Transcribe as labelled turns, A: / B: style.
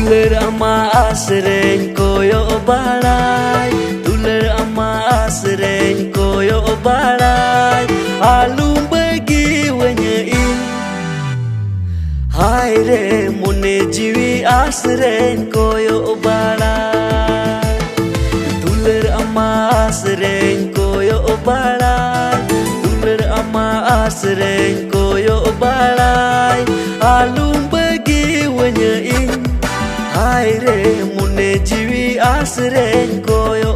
A: Duler ama asreng koyo balai, duler ama asreng koyo balai, alum bagi wenyein. Hai re mune jiwi asreng koyo balai, duler ama asreng koyo balai, duler ama asreng koyo balai, alum bagi wenyein. Hai re mune jiwi asreng koyo